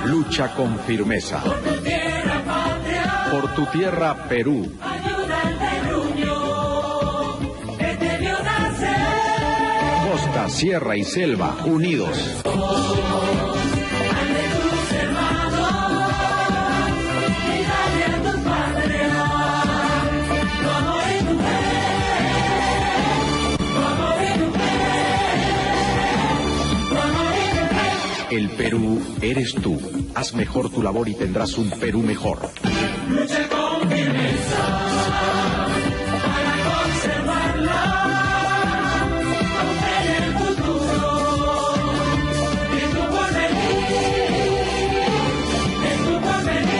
Lucha con firmeza. Por tu tierra, Perú. Costa, sierra y selva, unidos. El Perú eres tú. Haz mejor tu labor y tendrás un Perú mejor. Lucha con firmeza para conservarla. En el futuro, en tu porvenir, en tu porvenir.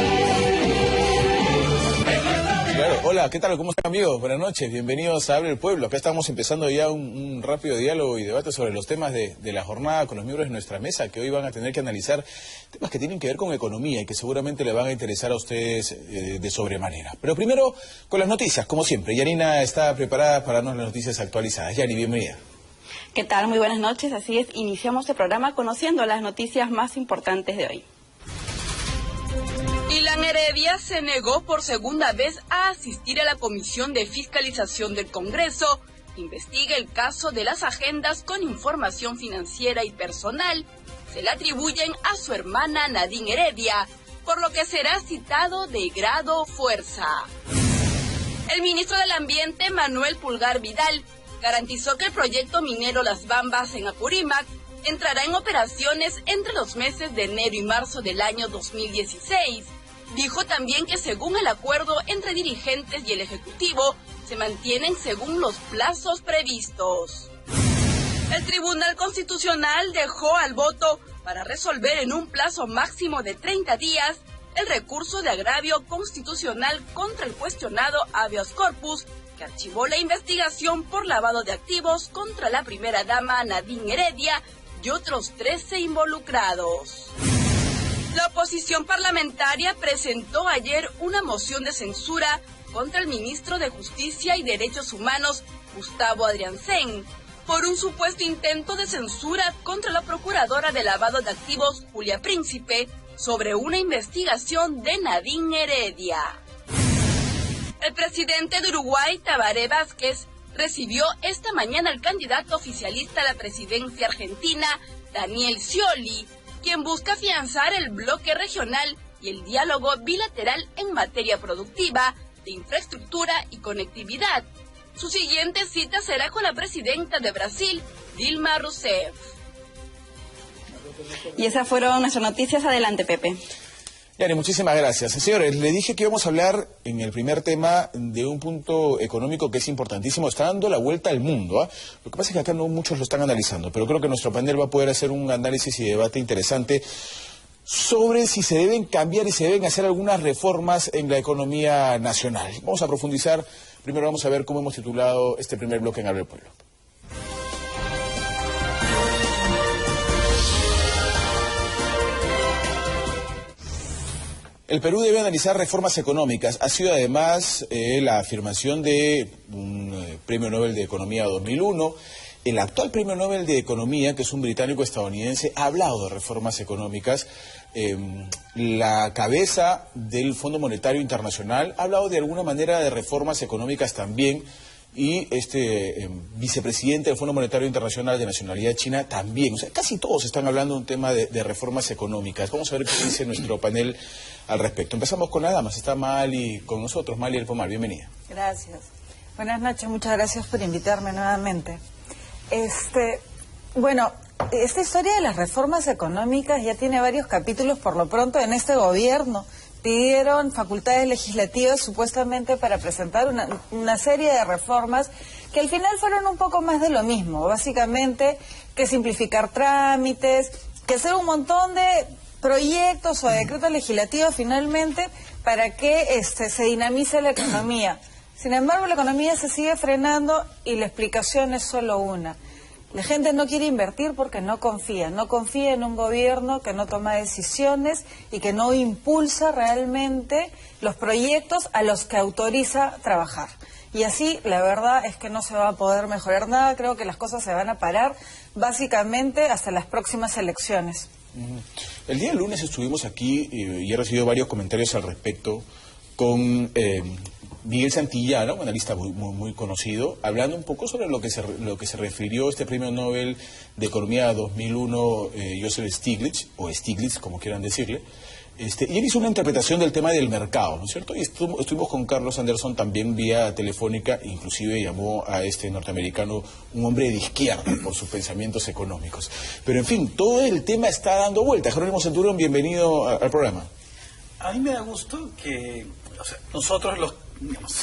Claro. Hola, ¿qué tal? ¿Cómo están, amigos? Buenas noches, bienvenidos a Abre el Pueblo. Acá estamos empezando ya un rápido diálogo y debate sobre los temas de la jornada con los miembros de nuestra mesa, que hoy van a tener que analizar temas que tienen que ver con economía y que seguramente le van a interesar a ustedes de sobremanera. Pero primero, con las noticias, como siempre. Yanina está preparada para darnos las noticias actualizadas. Yani, bienvenida. ¿Qué tal? Muy buenas noches. Así es, iniciamos el programa conociendo las noticias más importantes de hoy. Ilan Heredia se negó por segunda vez a asistir a la Comisión de Fiscalización del Congreso. Investiga el caso de las agendas con información financiera y personal. Se le atribuyen a su hermana Nadine Heredia, por lo que será citado de grado fuerza. El ministro del Ambiente, Manuel Pulgar Vidal, garantizó que el proyecto minero Las Bambas en Apurímac entrará en operaciones entre los meses de enero y marzo del año 2016. Dijo también que según el acuerdo entre dirigentes y el Ejecutivo, se mantienen según los plazos previstos. El Tribunal Constitucional dejó al voto para resolver en un plazo máximo de 30 días el recurso de agravio constitucional contra el cuestionado habeas corpus, que archivó la investigación por lavado de activos contra la primera dama Nadine Heredia y otros 13 involucrados. La oposición parlamentaria presentó ayer una moción de censura contra el ministro de Justicia y Derechos Humanos, Gustavo Adriancén, por un supuesto intento de censura contra la procuradora de lavado de activos, Julia Príncipe, sobre una investigación de Nadine Heredia. El presidente de Uruguay, Tabaré Vázquez, recibió esta mañana al candidato oficialista a la presidencia argentina, Daniel Scioli, quien busca afianzar el bloque regional y el diálogo bilateral en materia productiva, de infraestructura y conectividad. Su siguiente cita será con la presidenta de Brasil, Dilma Rousseff. Y esas fueron nuestras noticias. Adelante, Pepe. Yani, muchísimas gracias. Señores, le dije que íbamos a hablar en el primer tema de un punto económico que es importantísimo. Está dando la vuelta al mundo, ¿ah? Lo que pasa es que acá no muchos lo están analizando, pero creo que nuestro panel va a poder hacer un análisis y debate interesante sobre si se deben cambiar y se deben hacer algunas reformas en la economía nacional. Vamos a profundizar. Primero vamos a ver cómo hemos titulado este primer bloque en Abre el Pueblo. El Perú debe analizar reformas económicas. Ha sido además la afirmación de un Premio Nobel de Economía 2001. El actual Premio Nobel de Economía, que es un británico estadounidense, ha hablado de reformas económicas. La cabeza del Fondo Monetario Internacional ha hablado de alguna manera de reformas económicas también. Y vicepresidente del Fondo Monetario Internacional de nacionalidad china también. O sea, casi todos están hablando de un tema de reformas económicas. Vamos a ver qué dice nuestro panel al respecto. Empezamos con las damas. Está Mali con nosotros. Mali El Pomar, bienvenida. Gracias. Buenas noches, muchas gracias por invitarme nuevamente. Bueno, esta historia de las reformas económicas ya tiene varios capítulos por lo pronto en este gobierno. Pidieron facultades legislativas supuestamente para presentar una serie de reformas que al final fueron un poco más de lo mismo. Básicamente, que simplificar trámites, que hacer un montón de proyectos o decretos legislativos finalmente para que se dinamice la economía. Sin embargo, la economía se sigue frenando y la explicación es solo una. La gente no quiere invertir porque no confía en un gobierno que no toma decisiones y que no impulsa realmente los proyectos a los que autoriza trabajar. Y así, la verdad es que no se va a poder mejorar nada. Creo que las cosas se van a parar básicamente hasta las próximas elecciones. El día lunes estuvimos aquí y he recibido varios comentarios al respecto con Miguel Santillana, un analista muy conocido, hablando un poco sobre lo que se refirió este premio Nobel de Economía 2001, Joseph Stiglitz, o Stiglitz, como quieran decirle. Y él hizo una interpretación del tema del mercado, ¿no es cierto? Y estuvimos con Carlos Anderson también vía telefónica, inclusive llamó a este norteamericano un hombre de izquierda por sus pensamientos económicos. Pero en fin, todo el tema está dando vuelta. Jerónimo Centurión, bienvenido al programa. A mí me da gusto que nosotros los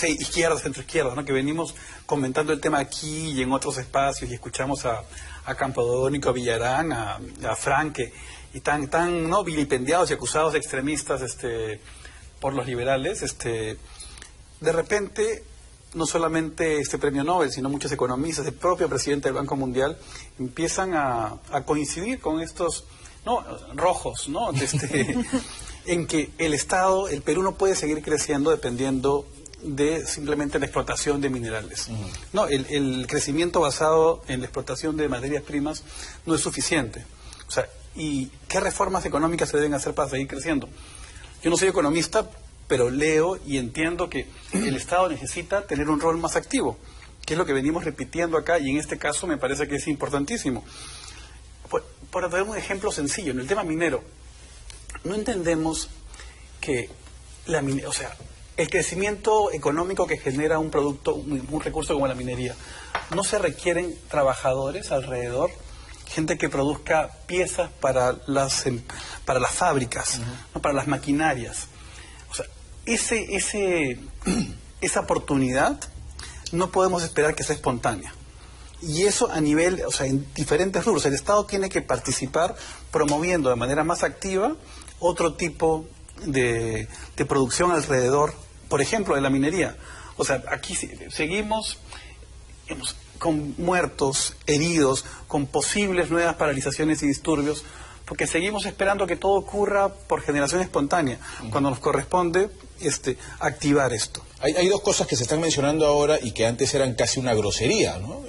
izquierdas, centroizquierdas, ¿no?, que venimos comentando el tema aquí y en otros espacios y escuchamos a Campodónico, a Villarán, a Frank, y tan no vilipendiados y acusados de extremistas por los liberales, de repente no solamente este premio Nobel, sino muchos economistas, el propio presidente del Banco Mundial, empiezan a coincidir con estos rojos, ¿no? En que el Estado, el Perú no puede seguir creciendo dependiendo de simplemente la explotación de minerales. No, el crecimiento basado en la explotación de materias primas no es suficiente. O sea, ¿y qué reformas económicas se deben hacer para seguir creciendo? Yo no soy economista, pero leo y entiendo que el Estado necesita tener un rol más activo, que es lo que venimos repitiendo acá, y en este caso me parece que es importantísimo. Por dar un ejemplo sencillo, en el tema minero, no entendemos que el crecimiento económico que genera un producto, un recurso como la minería, no se requieren trabajadores alrededor, gente que produzca piezas para las fábricas, ¿no?, para las maquinarias. O sea, esa oportunidad no podemos esperar que sea espontánea. Y eso a nivel, en diferentes rubros. El Estado tiene que participar promoviendo de manera más activa otro tipo de producción alrededor, por ejemplo, de la minería. O sea, aquí seguimos con muertos, heridos, con posibles nuevas paralizaciones y disturbios, porque seguimos esperando que todo ocurra por generación espontánea, cuando nos corresponde activar esto. Hay dos cosas que se están mencionando ahora y que antes eran casi una grosería, ¿no?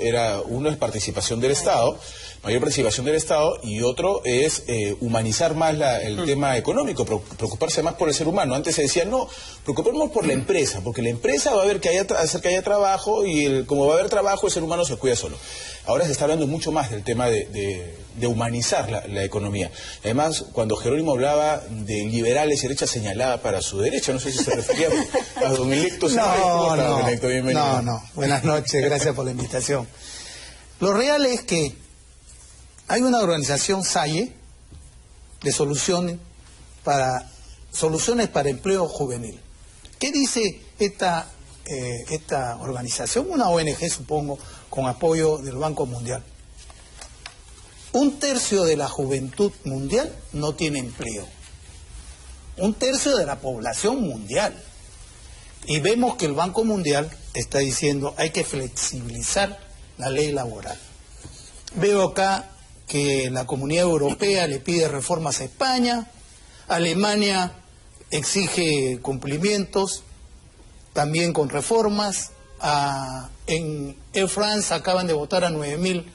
Uno es participación del Estado, mayor participación del Estado, y otro es humanizar más el tema económico, preocuparse más por el ser humano. Antes se decía, no, preocupémonos por la empresa, porque la empresa va a hacer que haya trabajo, y como va a haber trabajo, el ser humano se cuida solo. Ahora se está hablando mucho más del tema de humanizar la economía. Además, cuando Jerónimo hablaba de liberales y derecha, señalaba para su derecha, no sé si se refería a don Electo. No. Buenas noches, gracias por la invitación. Lo real es que hay una organización SAIE de soluciones para empleo juvenil. ¿Qué dice esta organización? Una ONG, supongo, con apoyo del Banco Mundial. 1/3 de la juventud mundial no tiene empleo. 1/3 de la población mundial. Y vemos que el Banco Mundial está diciendo hay que flexibilizar la ley laboral. Veo acá que la Comunidad Europea le pide reformas a España, Alemania exige cumplimientos también con reformas, en Air France acaban de votar a 9.000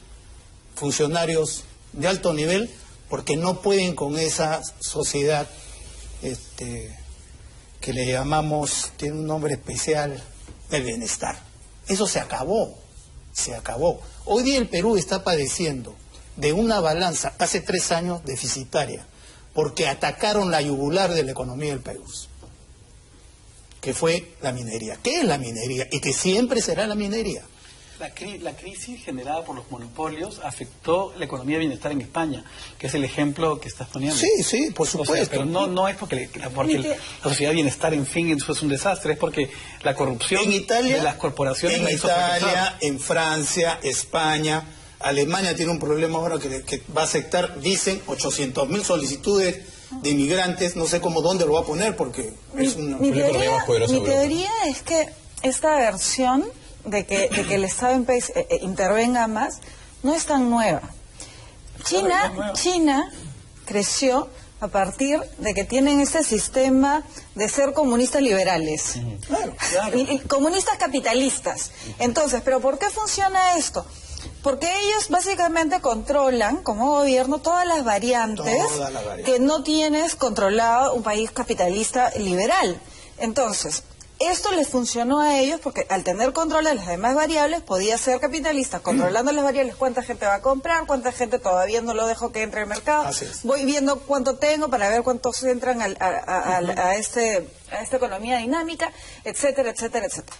funcionarios de alto nivel porque no pueden con esa sociedad que le llamamos, tiene un nombre especial, el bienestar. Eso se acabó. Hoy día el Perú está padeciendo de una balanza, hace 3 años, deficitaria, porque atacaron la yugular de la economía del Perú, que fue la minería. ¿Qué es la minería? Y que siempre será la minería. La crisis generada por los monopolios afectó la economía de bienestar en España, que es el ejemplo que estás poniendo. Sí, por supuesto. Pero no es porque la sociedad de bienestar, en fin, eso es un desastre, es porque la corrupción de las corporaciones... En Italia, en Francia, España, Alemania tiene un problema ahora que va a aceptar, dicen, 800.000 solicitudes de inmigrantes, no sé dónde lo va a poner porque es una... Mi teoría es que esta versión de que el Estado intervenga más no es tan nueva. China creció a partir de que tienen este sistema de ser comunistas liberales, Claro. y comunistas capitalistas. Entonces, ¿pero por qué funciona esto? Porque ellos básicamente controlan, como gobierno, todas las variantes que no tienes controlado un país capitalista liberal. Entonces, esto les funcionó a ellos porque al tener control de las demás variables, podía ser capitalista, controlando las variables, cuánta gente va a comprar, cuánta gente todavía no lo dejo que entre al mercado. Voy viendo cuánto tengo para ver cuántos entran a esta economía dinámica, etcétera, etcétera, etcétera.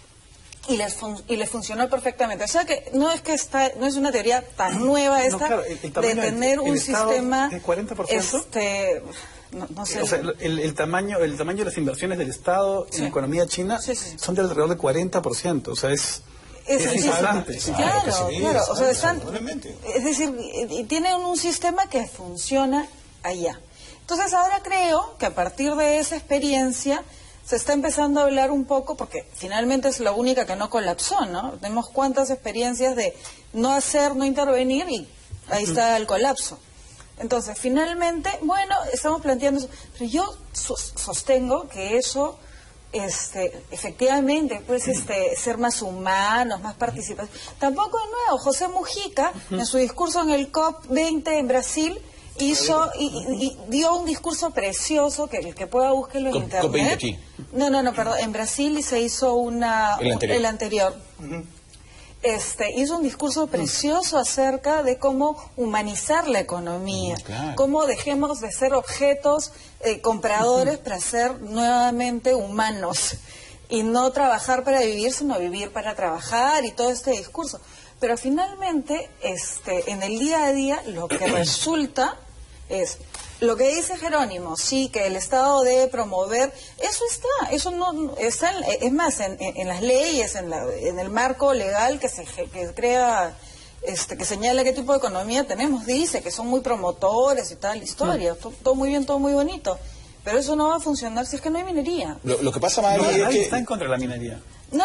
Y les funcionó perfectamente. O sea que no es una teoría tan nueva esta, claro, de tener un sistema de 40%. No sé. O sea, el tamaño de las inversiones del Estado en la economía china son de alrededor de 40%. O sea, es importante. Claro. O sea, es decir, tienen un sistema que funciona allá. Entonces ahora creo que a partir de esa experiencia se está empezando a hablar un poco, porque finalmente es la única que no colapsó, ¿no? Tenemos cuántas experiencias de no hacer, no intervenir, y ahí está el colapso. Entonces, finalmente, bueno, estamos planteando eso, pero yo sostengo que eso, efectivamente, pues, ser más humanos, más participativos. Tampoco es nuevo. José Mujica, en su discurso en el COP20 en Brasil, hizo y dio un discurso precioso, que el que pueda búsquelo en internet. Aquí. No, perdón, en Brasil se hizo el anterior. Hizo un discurso precioso acerca de cómo humanizar la economía, cómo dejemos de ser objetos compradores para ser nuevamente humanos y no trabajar para vivir, sino vivir para trabajar, y todo este discurso. Pero finalmente, en el día a día, lo que resulta es lo que dice Jerónimo, sí, que el Estado debe promover, eso no está, es más, en las leyes, en el marco legal que crea, que señala qué tipo de economía tenemos, dice que son muy promotores y tal, historia, todo muy bien, todo muy bonito, pero eso no va a funcionar si es que no hay minería. Lo que pasa, Magali, es que está en contra de la minería. No,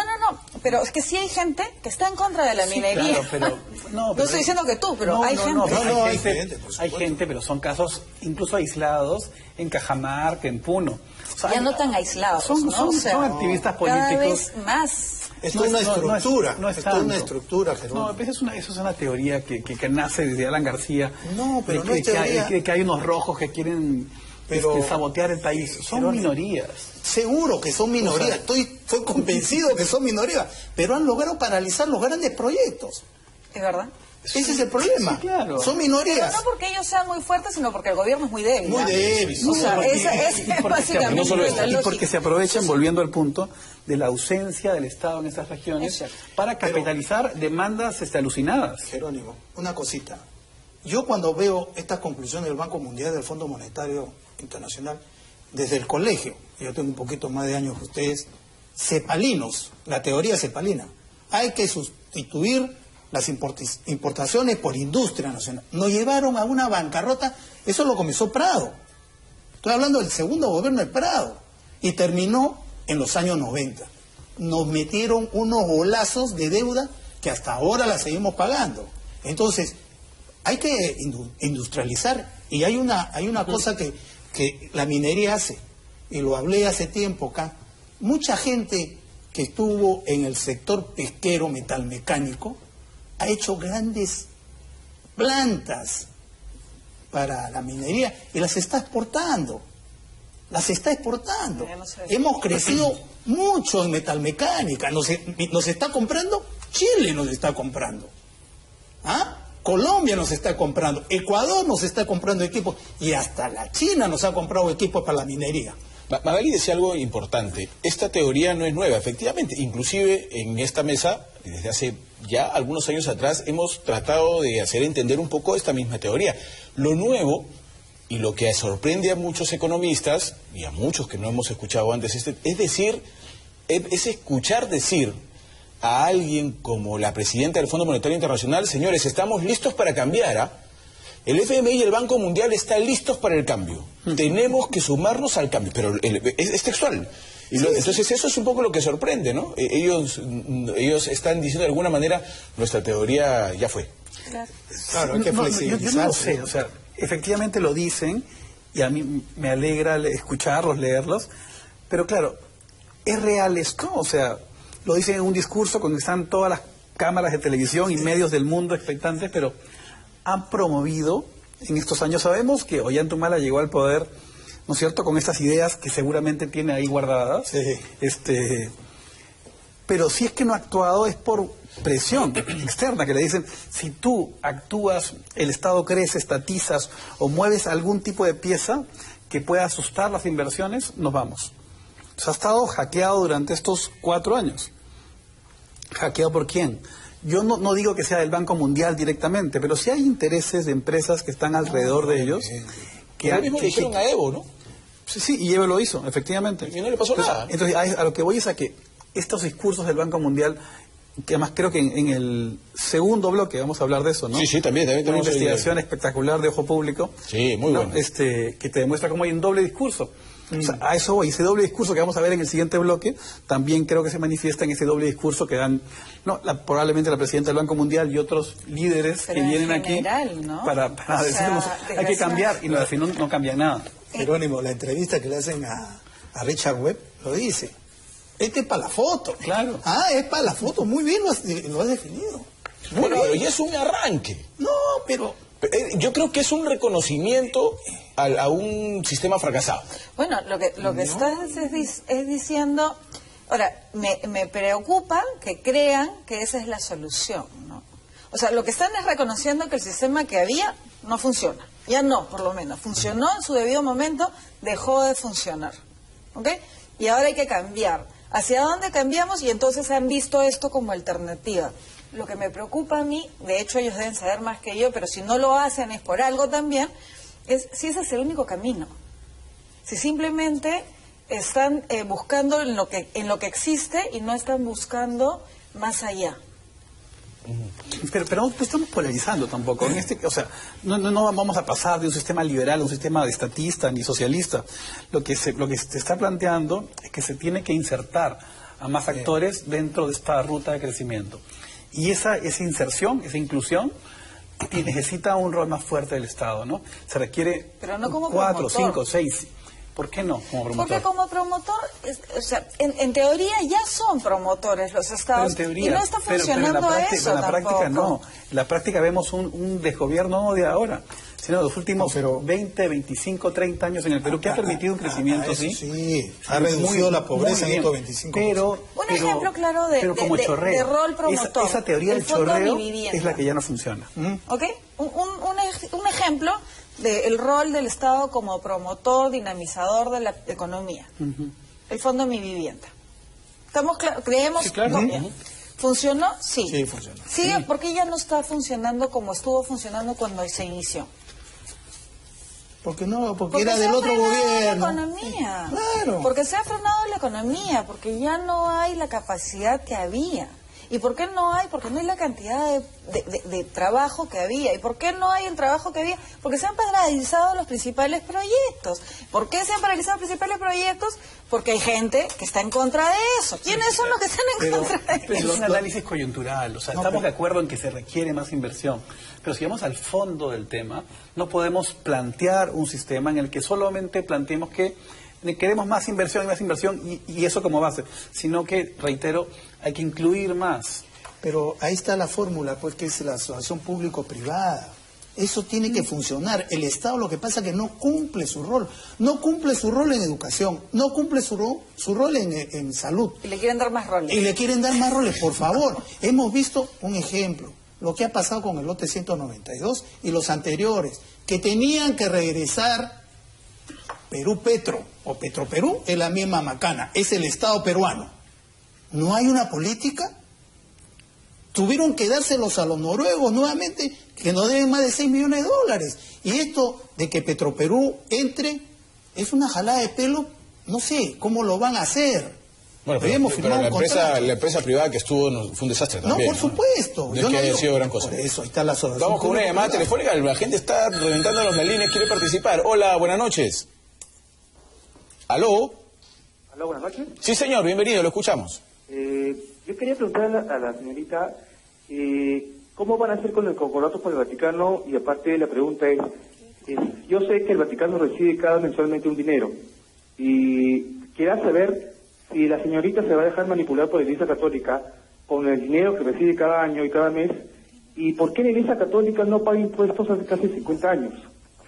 pero es que sí hay gente que está en contra de la minería. Claro, pero no estoy diciendo que tú, pero hay gente. Hay gente, pero son casos incluso aislados en Cajamarca, en Puno. O sea, ya no tan aislados, son activistas políticos. Cada vez más. Es una estructura, una estructura, Jerónimo. No, eso es una teoría que nace desde Alan García. No, pero no es que hay unos rojos que quieren sabotear el país. Son minorías. Seguro que son minorías, estoy convencido que son minorías, pero han logrado paralizar los grandes proyectos. Es verdad. Ese es el problema. Sí, claro. Son minorías. Pero no porque ellos sean muy fuertes, sino porque el gobierno es muy débil. Muy débil. O sea, es básicamente y porque se aprovechan, volviendo al punto, de la ausencia del Estado en esas regiones para capitalizar demandas alucinadas. Jerónimo, una cosita. Yo cuando veo estas conclusiones del Banco Mundial, del Fondo Monetario Internacional, desde el colegio, yo tengo un poquito más de años que ustedes, cepalinos, la teoría cepalina, hay que sustituir las importaciones por industria nacional. Nos llevaron a una bancarrota, eso lo comenzó Prado. Estoy hablando del segundo gobierno de Prado, y terminó en los años 90. Nos metieron unos golazos de deuda que hasta ahora la seguimos pagando. Entonces, hay que industrializar, y hay una cosa que la minería hace, y lo hablé hace tiempo acá. Mucha gente que estuvo en el sector pesquero metalmecánico ha hecho grandes plantas para la minería y las está exportando. Hemos crecido mucho en metalmecánica. Nos está comprando, Chile nos está comprando. Colombia nos está comprando, Ecuador nos está comprando equipos, y hasta la China nos ha comprado equipos para la minería. Magali decía algo importante. Esta teoría no es nueva, efectivamente. Inclusive en esta mesa, desde hace ya algunos años atrás, hemos tratado de hacer entender un poco esta misma teoría. Lo nuevo, y lo que sorprende a muchos economistas, y a muchos que no hemos escuchado antes, es escuchar decir a alguien como la presidenta del Fondo Monetario Internacional: señores, estamos listos para cambiar, el FMI y el Banco Mundial están listos para el cambio. Tenemos que sumarnos al cambio. Pero es textual. Entonces eso es un poco lo que sorprende, ¿no? Ellos están diciendo de alguna manera, nuestra teoría ya fue. Claro, hay que flexibilizar. Yo no lo sé, o sea, efectivamente lo dicen, y a mí me alegra escucharlos, leerlos, pero claro, ¿es real esto? O sea, lo dicen en un discurso cuando están todas las cámaras de televisión y medios del mundo expectantes, pero han promovido en estos años. Sabemos que Ollanta llegó al poder, ¿no es cierto?, con estas ideas que seguramente tiene ahí guardadas. Sí. Pero si es que no ha actuado es por presión externa, que le dicen, si tú actúas, el Estado crece, estatizas o mueves algún tipo de pieza que pueda asustar las inversiones, nos vamos. O sea, ha estado hackeado durante estos 4 años. ¿Hackeado por quién? Yo no digo que sea del Banco Mundial directamente, pero sí hay intereses de empresas que están alrededor de ellos. Que lo mismo le dijeron a Evo, ¿no? Sí, y Evo lo hizo, efectivamente. Y no le pasó nada. Entonces, a lo que voy es a que estos discursos del Banco Mundial, que además creo que en el segundo bloque vamos a hablar de eso, ¿no? Sí, también Una tenemos investigación espectacular de Ojo Público. Sí, muy bueno. Que te demuestra cómo hay un doble discurso. O sea, a eso voy. Ese doble discurso que vamos a ver en el siguiente bloque, también creo que se manifiesta en ese doble discurso que dan probablemente la presidenta del Banco Mundial y otros líderes que vienen general, aquí, ¿no? para decirnos, hay que cambiar, y al final no cambia nada. Jerónimo, la entrevista que le hacen a Richard Webb lo dice. Este es para la foto. Claro. Es para la foto. Muy bien lo has definido. Bueno, pero ya es un arranque. No, pero... Yo creo que es un reconocimiento a un sistema fracasado. Bueno, lo que estás es diciendo... Ahora, me preocupa que crean que esa es la solución, ¿no? O sea, lo que están es reconociendo que el sistema que había no funciona. Ya no, por lo menos. Funcionó en su debido momento, dejó de funcionar. ¿Ok? Y ahora hay que cambiar. ¿Hacia dónde cambiamos? Y entonces han visto esto como alternativa. Lo que me preocupa a mí, de hecho ellos deben saber más que yo, pero si no lo hacen es por algo también, es si ese es el único camino. Si simplemente están buscando en lo que existe y no están buscando más allá. Pero no estamos polarizando tampoco. O sea, no vamos a pasar de un sistema liberal a un sistema estatista ni socialista. Lo que se está planteando es que se tiene que insertar a más actores dentro de esta ruta de crecimiento. Y esa inserción, esa inclusión, necesita un rol más fuerte del Estado, ¿no? Se requiere pero no como 4, promotor. 5, 6. ¿Por qué no como promotor? Porque como promotor, o sea, en teoría ya son promotores los estados, pero en teoría, y no está funcionando pero en la práctica no. En la práctica vemos un desgobierno no de ahora, sino de los últimos 20, 25, 30 años en el Perú, que ha permitido un crecimiento, eso sí, ha reducido la pobreza en estos 25 años. Un ejemplo claro de rol promotor. Esa teoría del chorreo es la que ya no funciona. ¿Ok? Un ejemplo del rol del Estado como promotor, dinamizador de la economía. El Fondo Mi Vivienda. ¿Creemos? Sí, claro. ¿Funcionó? Sí. Sí, funcionó. ¿Sigue? Sí. ¿Por qué ya no está funcionando como estuvo funcionando cuando se inició? Porque era del otro gobierno. La economía. Claro. Porque se ha frenado la economía, porque ya no hay la capacidad que había. ¿Y por qué no hay? Porque no hay la cantidad de trabajo que había. ¿Y por qué no hay el trabajo que había? Porque se han paralizado los principales proyectos. ¿Por qué se han paralizado los principales proyectos? Porque hay gente que está en contra de eso. ¿Quiénes son los que están en contra de eso? Pero es un análisis coyuntural. O sea, estamos de acuerdo en que se requiere más inversión. Pero si vamos al fondo del tema, no podemos plantear un sistema en el que solamente planteemos que queremos más inversión y eso como base, sino que, reitero, hay que incluir más. Pero ahí está la fórmula, pues, que es la asociación público-privada. Eso tiene que funcionar. El Estado lo que pasa es que no cumple su rol. No cumple su rol en educación, no cumple su rol en salud. Y le quieren dar más roles. Y le quieren dar más roles, por favor. Hemos visto un ejemplo, lo que ha pasado con el lote 192 y los anteriores, que tenían que regresar Perú-Petro o Petro-Perú, es la misma macana, es el Estado peruano. No hay una política. Tuvieron que dárselos a los noruegos nuevamente, que no deben más de 6 millones de dólares. Y esto de que Petroperú entre, es una jalada de pelo, no sé cómo lo van a hacer. Bueno, pero la empresa privada que estuvo fue un desastre también. No, por supuesto. No es que haya sido gran cosa. Por eso, ahí está la asociación. Vamos con una llamada telefónica, la gente está reventándonos la línea, quiere participar. Hola, buenas noches. ¿Aló? ¿Aló, buenas noches? Sí, señor, bienvenido, lo escuchamos. Yo quería preguntar a la señorita, ¿cómo van a hacer con el concordato por el Vaticano? Y aparte la pregunta es, yo sé que el Vaticano recibe cada mensualmente un dinero, y quería saber si la señorita se va a dejar manipular por la Iglesia Católica con el dinero que recibe cada año y cada mes, y por qué la Iglesia Católica no paga impuestos hace casi 50 años.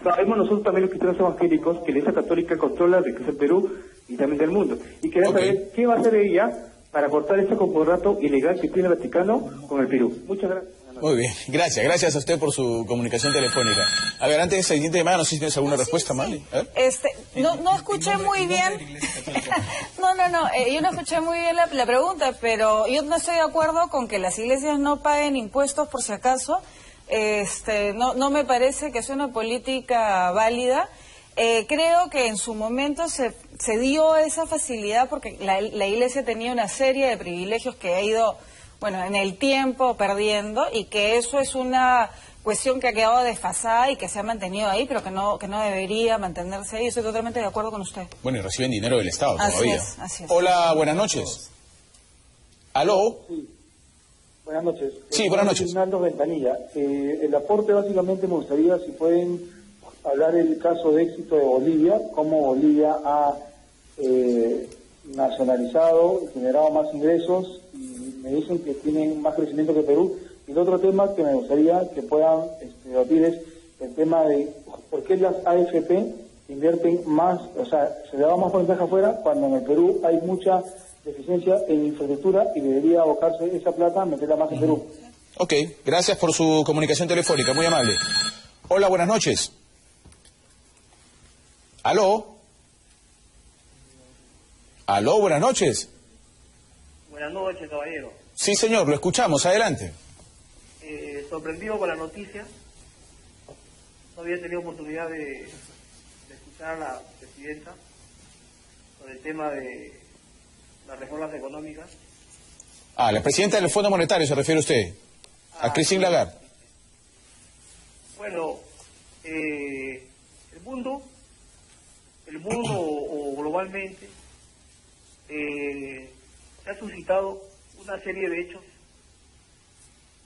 Sabemos nosotros también los cristianos evangélicos que la Iglesia Católica controla la riqueza del Perú y también del mundo. Y quería saber qué va a hacer ella para cortar ese contrato ilegal que tiene el Vaticano con el Perú. Muchas gracias. Muy bien, gracias a usted por su comunicación telefónica. A ver, antes de esa siguiente llamada, no sé si tienes alguna respuesta, Mali. No escuché muy bien. Yo no escuché muy bien la pregunta, pero yo no estoy de acuerdo con que las iglesias no paguen impuestos por si acaso. No me parece que sea una política válida. Creo que en su momento se dio esa facilidad porque la iglesia tenía una serie de privilegios que ha ido, en el tiempo perdiendo, y que eso es una cuestión que ha quedado desfasada y que se ha mantenido ahí, pero que no debería mantenerse ahí. Estoy totalmente de acuerdo con usted. Bueno, y reciben dinero del Estado todavía. Así es. Hola, buenas noches. ¿Aló? Sí. Buenas noches. Sí, buenas noches. Fernando Ventanilla. El aporte básicamente me gustaría si pueden hablar del caso de éxito de Bolivia, cómo Bolivia ha nacionalizado y generado más ingresos, y me dicen que tienen más crecimiento que Perú. Y el otro tema que me gustaría que puedan debatir es el tema de por qué las AFP invierten más, o sea, se le da más porcentaje afuera cuando en el Perú hay mucha deficiencia en infraestructura y debería abocarse esa plata, meterla más en Perú. Ok, gracias por su comunicación telefónica, muy amable. Hola, buenas noches. ¿Aló? ¿Aló, buenas noches? Buenas noches, caballero. Sí, señor, lo escuchamos, adelante. Sorprendido con la noticia. No había tenido oportunidad de escuchar a la presidenta sobre el tema de las reformas económicas. La presidenta del Fondo Monetario se refiere usted, a Christine Lagarde. Bueno, el mundo o globalmente se ha suscitado una serie de hechos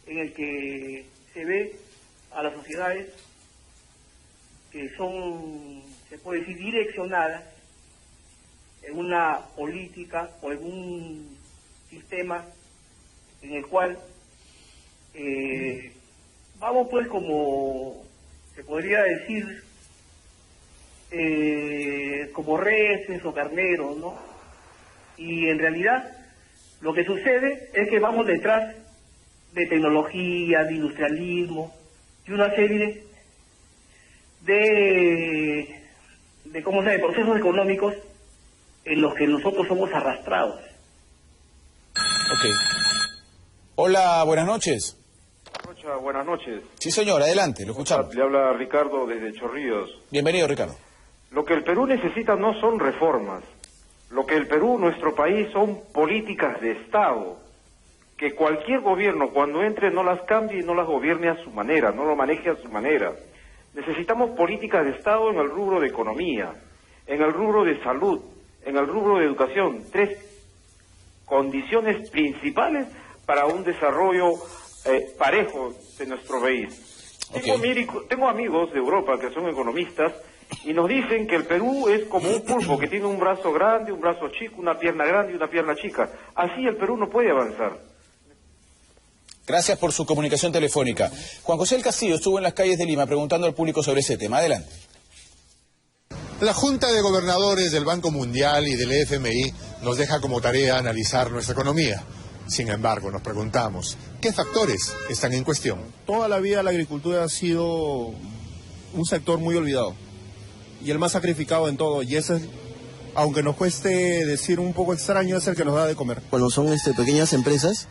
en el que se ve a las sociedades que son, se puede decir, direccionadas en una política o en un sistema en el cual vamos pues como se podría decir como reses o carneros, ¿no? Y en realidad lo que sucede es que vamos detrás de tecnología, de industrialismo, de una serie de procesos económicos en los que nosotros somos arrastrados. Ok. Hola, buenas noches. Buenas noches. Sí, señor, adelante, lo escuchamos. Le habla Ricardo desde Chorrillos. Bienvenido, Ricardo. Lo que el Perú necesita no son reformas. Lo que el Perú, nuestro país, son políticas de Estado. Que cualquier gobierno, cuando entre, no las cambie y no las gobierne a su manera, no lo maneje a su manera. Necesitamos políticas de Estado en el rubro de economía, en el rubro de salud, en el rubro de educación. 3 condiciones principales para un desarrollo parejo de nuestro país. Okay. Tengo amigos de Europa que son economistas y nos dicen que el Perú es como un pulpo que tiene un brazo grande, un brazo chico, una pierna grande y una pierna chica. Así el Perú no puede avanzar. Gracias por su comunicación telefónica. Juan José del Castillo estuvo en las calles de Lima preguntando al público sobre ese tema. Adelante. La Junta de Gobernadores del Banco Mundial y del FMI nos deja como tarea analizar nuestra economía. Sin embargo, nos preguntamos, ¿qué factores están en cuestión? Toda la vida la agricultura ha sido un sector muy olvidado y el más sacrificado en todo, y ese, aunque nos cueste decir un poco extraño, es el que nos da de comer. Cuando son pequeñas empresas,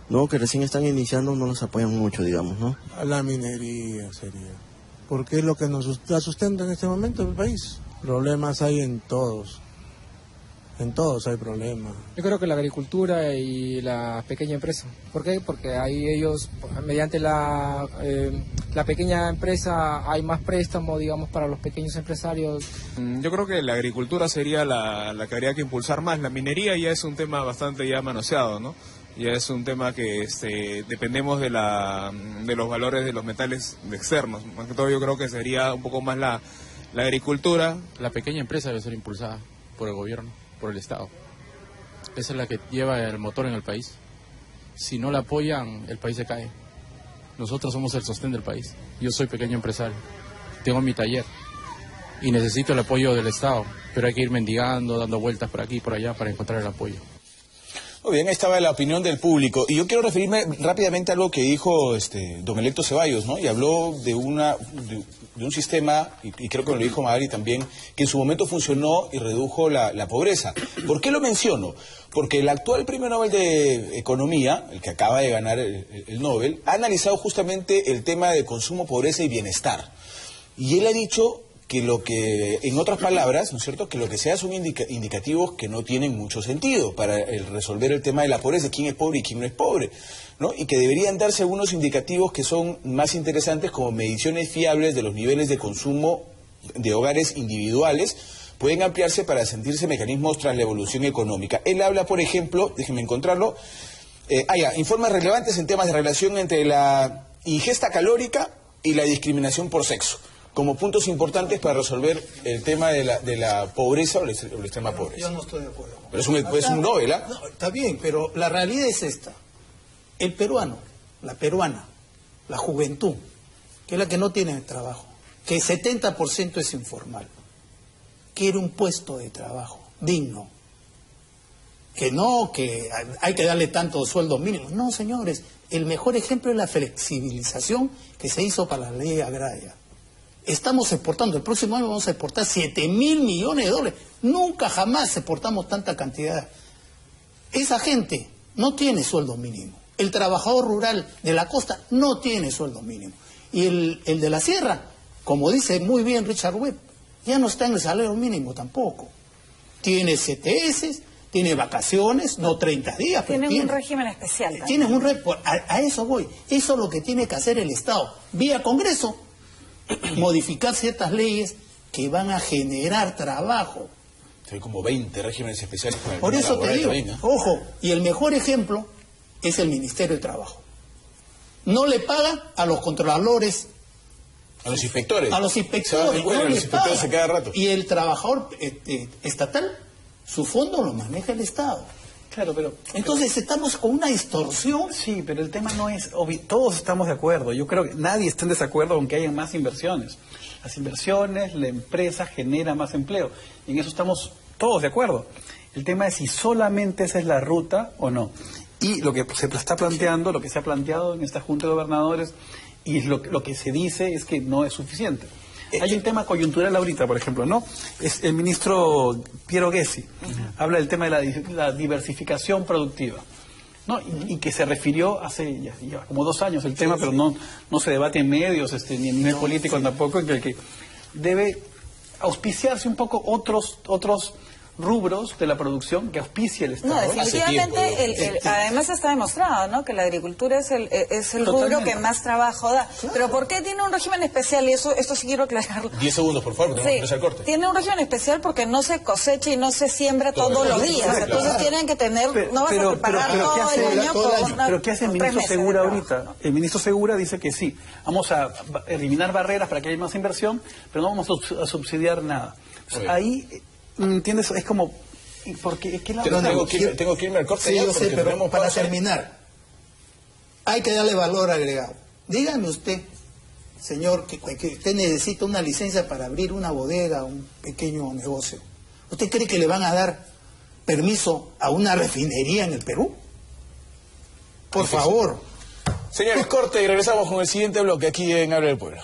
¿no?, que recién están iniciando, no los apoyan mucho, digamos, ¿no? A la minería sería, porque es lo que nos sustenta en este momento el país. Problemas hay en todos hay problemas. Yo creo que la agricultura y la pequeña empresa. ¿Por qué? Porque ahí ellos, mediante la pequeña empresa, hay más préstamo, digamos, para los pequeños empresarios. Yo creo que la agricultura sería la que habría que impulsar más. La minería ya es un tema bastante ya manoseado, ¿no? Ya es un tema que dependemos de los valores de los metales externos. Más que todo yo creo que sería un poco más la agricultura. La pequeña empresa debe ser impulsada por el gobierno, por el Estado. Esa es la que lleva el motor en el país. si no la apoyan, el país se cae. Nosotros somos el sostén del país. Yo soy pequeño empresario, tengo mi taller y necesito el apoyo del Estado, pero hay que ir mendigando, dando vueltas por aquí y por allá para encontrar el apoyo. Muy bien, ahí estaba la opinión del público. Y yo quiero referirme rápidamente a algo que dijo don Electo Ceballos, ¿no? Y habló de un sistema, y creo que lo dijo Magali también, que en su momento funcionó y redujo la pobreza. ¿Por qué lo menciono? Porque el actual Premio Nobel de Economía, el que acaba de ganar el Nobel, ha analizado justamente el tema de consumo, pobreza y bienestar. Y él ha dicho que en otras palabras, ¿no es cierto?, que lo que sea son indicativos que no tienen mucho sentido para resolver el tema de la pobreza, quién es pobre y quién no es pobre, ¿no? Y que deberían darse algunos indicativos que son más interesantes, como mediciones fiables de los niveles de consumo de hogares individuales, pueden ampliarse para sentirse mecanismos tras la evolución económica. Él habla, por ejemplo, déjenme encontrarlo, informes relevantes en temas de relación entre la ingesta calórica y la discriminación por sexo, como puntos importantes para resolver el tema de la pobreza o la extrema pobreza. Yo no estoy de acuerdo. Pero es un Nobel, ¿ah? No, está bien, pero la realidad es esta. El peruano, la peruana, la juventud, que es la que no tiene trabajo, que el 70% es informal, quiere un puesto de trabajo digno. Que no, que hay que darle tantos sueldos mínimos. No, señores, el mejor ejemplo es la flexibilización que se hizo para la ley agraria. Estamos exportando, el próximo año vamos a exportar 7.000 millones de dólares. Nunca jamás exportamos tanta cantidad. Esa gente no tiene sueldo mínimo. El trabajador rural de la costa no tiene sueldo mínimo. Y el de la sierra, como dice muy bien Richard Webb, ya no está en el salario mínimo tampoco. Tiene CTS, tiene vacaciones, no 30 días. Tienen un régimen especial. Tienes a eso voy. Eso es lo que tiene que hacer el Estado. Vía Congreso, modificar ciertas leyes que van a generar trabajo. Hay como 20 regímenes especiales. Por eso te digo, ojo, y el mejor ejemplo es el Ministerio de Trabajo. No le paga a los controladores. A los inspectores. A los inspectores. Los inspectores se cada rato. Y el trabajador estatal, su fondo lo maneja el Estado. Claro, pero... Entonces estamos con una distorsión. Sí, pero el tema no es... todos estamos de acuerdo. Yo creo que nadie está en desacuerdo con que haya más inversiones. Las inversiones, la empresa genera más empleo. Y en eso estamos todos de acuerdo. El tema es si solamente esa es la ruta o no. Y lo que se está planteando, lo que se ha planteado en esta Junta de Gobernadores, y lo que se dice es que no es suficiente. Hay un tema coyuntural ahorita, por ejemplo, ¿no? Es el ministro Piero Gessi habla del tema de la diversificación productiva, ¿no? Y que se refirió hace ya como 2 años el tema, pero no se debate en medios, ni en nivel político tampoco, en el que debe auspiciarse un poco otros rubros de la producción que auspicia el Estado. No, definitivamente, además está demostrado, ¿no?, que la agricultura es el rubro que más trabajo da. Claro. Pero ¿por qué tiene un régimen especial? Y esto sí quiero aclararlo. 10 segundos, por favor, tenemos que empezar el corte. Tiene un régimen especial porque no se cosecha y no se siembra todos los días. Claro. Entonces tienen que tener, no vas a preparar todo el año pero ¿qué hace el ministro Segura ahorita? El ministro Segura dice que sí, vamos a eliminar barreras para que haya más inversión, pero no vamos a subsidiar nada. Ahí... ¿Entiendes? Es como... Porque es que tengo que irme al corte. Sí, yo sé, pero para terminar, hay que darle valor agregado. Dígame usted, señor, que usted necesita una licencia para abrir una bodega, un pequeño negocio. ¿Usted cree que le van a dar permiso a una refinería en el Perú? Por favor. Señores, corte y regresamos con el siguiente bloque aquí en Habla del Pueblo.